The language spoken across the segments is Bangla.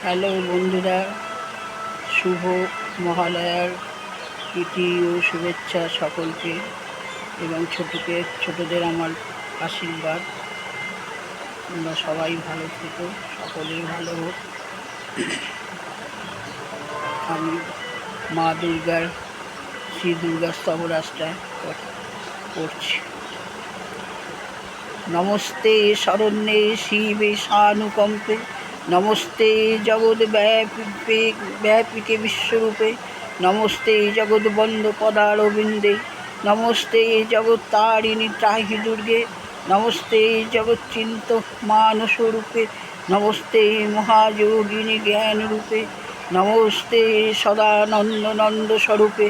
হ্যালো বন্ধুরা, শুভ মহালয়ার প্রীতি ও শুভেচ্ছা সকলকে, এবং ছোটদের আমার আশীর্বাদ। তোমরা সবাই ভালো থেকো, সকলেই ভালো হোক। আমি মা দুর্গার শ্রী দুর্গা স্তবরাজটা করছি। নমস্তে শরণ্যে শিবে সানুকম্পে, নমস্তে জগৎ ব্যাপিকে বিশ্বরূপে, নমস্তে জগৎবন্ধ পদারবিন্দে, নমস্তে জগত্তারিণী ত্রাহি দুর্গে, নমস্তে জগৎচিন্ত মানসরূপে, নমস্তে মহাযোগিনী জ্ঞানরূপে, নমস্তে সদানন্দ নন্দ স্বরূপে,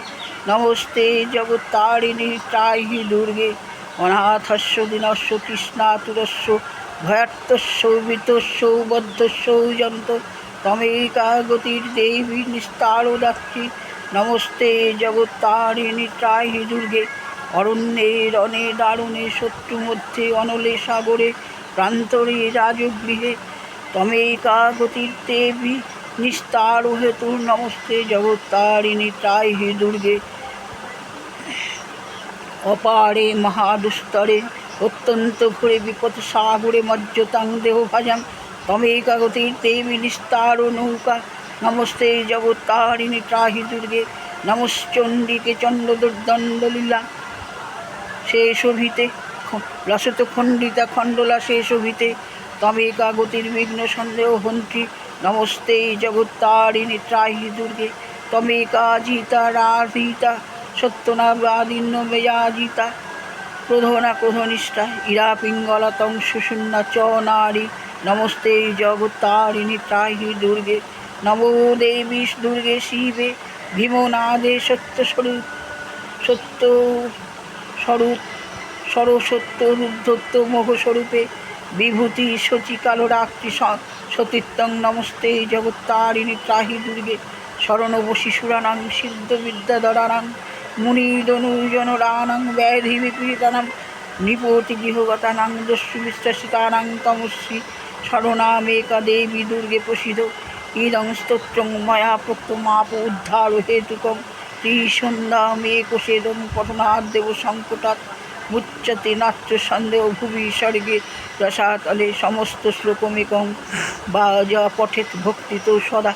নমস্তে জগত্তারিণী ত্রাহি দুর্গে, অনাথস্য দীনস্য তৃষ্ণাতুরস্য ভয়ার্তস্য বিতস্য বদ্ধস্য যন্ত তমেকা গতির দেবী নিস্তারদাত্রী, নমস্তে জগত্তারিণী ত্রাহি দুর্গে, অরণ্যে রণে দারুণে শত্রু মধ্যে অনলে সাগরে প্রান্তরে রাজগৃহে তমেকা গতির দেবী নিস্তার হেতু, নমস্তে জগত্তারিণী ত্রাহি দুর্গে, অপারে মহাদুস্তরে অত্যন্ত ঘুরে বিপদ সাগরে মজ্জতাং দেহ ভাজাং তমেকা গতির দেবী নিস্তার নৌকা, নমস্তে জগত্তারিণী ত্রাহি দুর্গে, নমশ্চণ্ডিকে চণ্ড দুর্দণ্ড লীলা শেষভিতে লসত খণ্ডিতা খণ্ডলা শেষভিতে তমেকা গতির বিঘ্ন সন্দেহ হন্ত্রী, নমস্তে জগত্তারিণী ত্রাহি দুর্গে, তমেকা জিতা রাধিতা সত্যনাবাদীন্য মেয়াজিতা ক্রোধনা ক্রোধনিষ্ঠা ইরা পিঙ্গলতং সুষুন্না চ নারী, নমস্তে জগত্তারিণী ত্রাহি দুর্গে, নমো দেবী দুর্গে শিবে ভীমনাদে সত্য স্বরূপ সরস্বত্য রূপধত্ত মোহস্বরূপে বিভূতি শচী কালোরাত্রি সতীত্বং, নমস্তে জগত্তারিণী ত্রাহি দুর্গে, শরণবশী সুরানাং সিদ্ধবিদ্যাধরানাং মুনিদনুজনরানাং ব্যাধি বিপীড়িতানাং নৃপতি গৃহগতানাং দস্যু বিশ্বাসিতানাং তমস্বী শরণামেকা দেবী দুর্গে প্রসিদ্ধ, ইদং স্তোত্রং ময়া প্রোক্তমাপ উদ্ধার হেতুকং ত্রিসন্ধ্যামেকোষেদং পঠনাদ্দেব সংকটাৎ মুচ্যতে নাট্য সন্দেহ ভুবি স্বর্গে রসাতলে সমস্ত শ্লোকমেকং বা যা পঠেত ভক্তিত সদা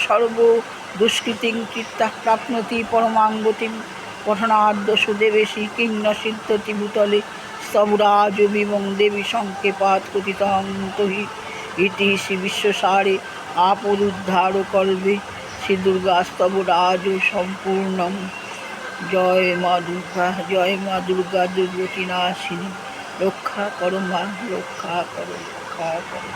সর্ব দুষ্কৃতিং চিত্তা প্রাপ্নতি পরমাঙ্গতিম পঠনাদ্য সুদেবেশী কিং ন সিদ্ধতি ভূতলে স্তবরাজ বিবং দেবী সংক্ষেপাত কথিতং তহি ইতি শ্রী বিশ্বসারে আপদুদ্ধার কল্পে শ্রী দুর্গা স্তবরাজ সম্পূর্ণম। জয় মা দুর্গা দুর্গতি নাশিনী, রক্ষা করো মা, রক্ষা করো, রক্ষা করো।